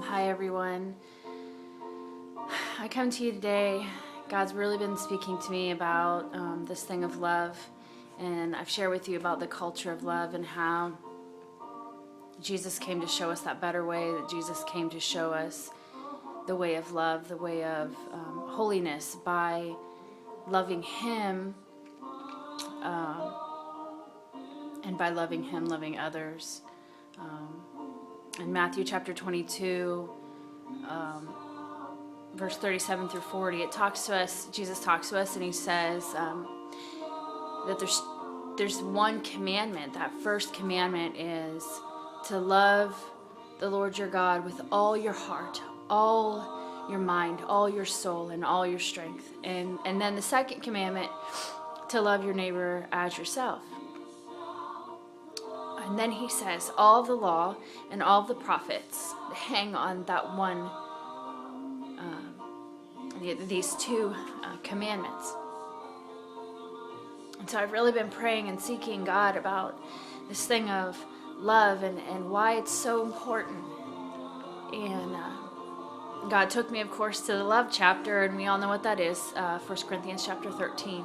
Hi everyone. I come to you today. God's really been speaking to me about this thing of love, and I've shared with you about the culture of love and how Jesus came to show us that better way, that Jesus came to show us the way of love, the way of holiness by loving Him, and by loving Him, loving others. In Matthew chapter 22, verse 37 through 40, it talks to us, Jesus talks to us, and He says that there's one commandment. That first commandment is to love the Lord your God with all your heart, all your mind, all your soul, and all your strength. And then the second commandment, to love your neighbor as yourself. And then He says all the law and all the prophets hang on that one, these two commandments. And so I've really been praying and seeking God about this thing of love and why it's so important. And God took me, of course, to the love chapter, and we all know what that is, 1 Corinthians chapter 13.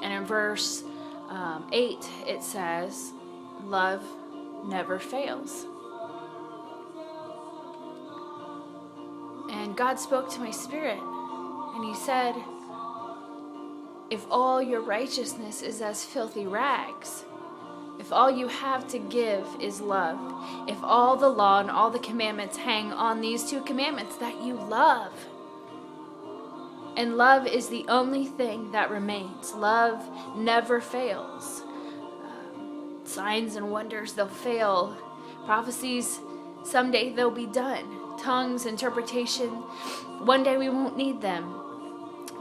And in verse 8, it says, love never fails. And God spoke to my spirit, and He said, if all your righteousness is as filthy rags, if all you have to give is love, if all the law and all the commandments hang on these two commandments, that you love, and love is the only thing that remains. Love never fails. Signs and wonders, they'll fail. Prophecies, someday they'll be done. Tongues, interpretation, one day we won't need them.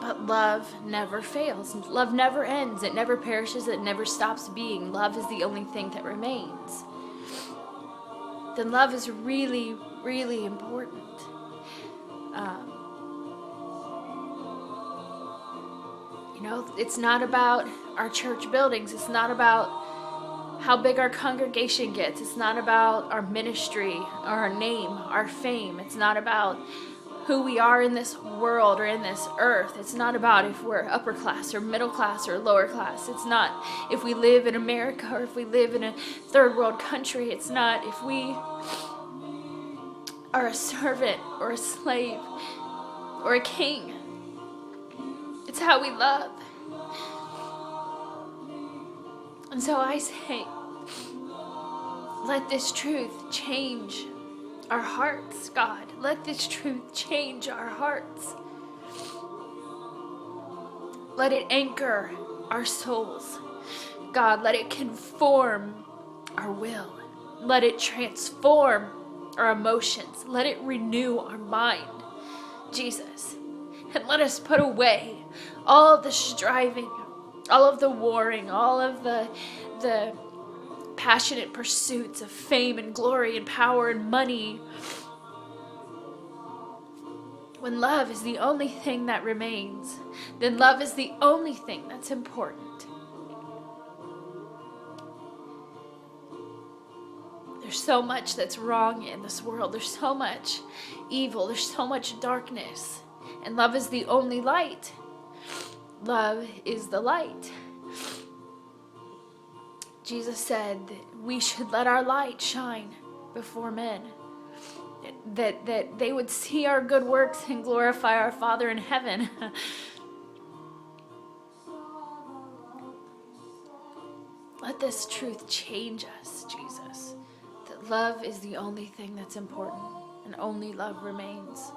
But love never fails. Love never ends. It never perishes. It never stops being. Love is the only thing that remains. Then love is really, really important. It's not about our church buildings. It's not about how big our congregation gets. It's not about our ministry, or our name, our fame. It's not about who we are in this world or in this earth. It's not about if we're upper class or middle class or lower class. It's not if we live in America or if we live in a third world country. It's not if we are a servant or a slave or a king. It's how we love. And so I say, let this truth change our hearts, God. Let this truth change our hearts. Let it anchor our souls. God, let it conform our will. Let it transform our emotions. Let it renew our mind, Jesus. And let us put away all of the striving, all of the warring, all of the passionate pursuits of fame and glory and power and money, when love is the only thing that remains. Then love is the only thing that's important. There's so much that's wrong in this world. There's so much evil. There's so much darkness. And love is the only light. Love is the light. Jesus said that we should let our light shine before men, that they would see our good works and glorify our Father in heaven. Let this truth change us, Jesus, that love is the only thing that's important, and only love remains.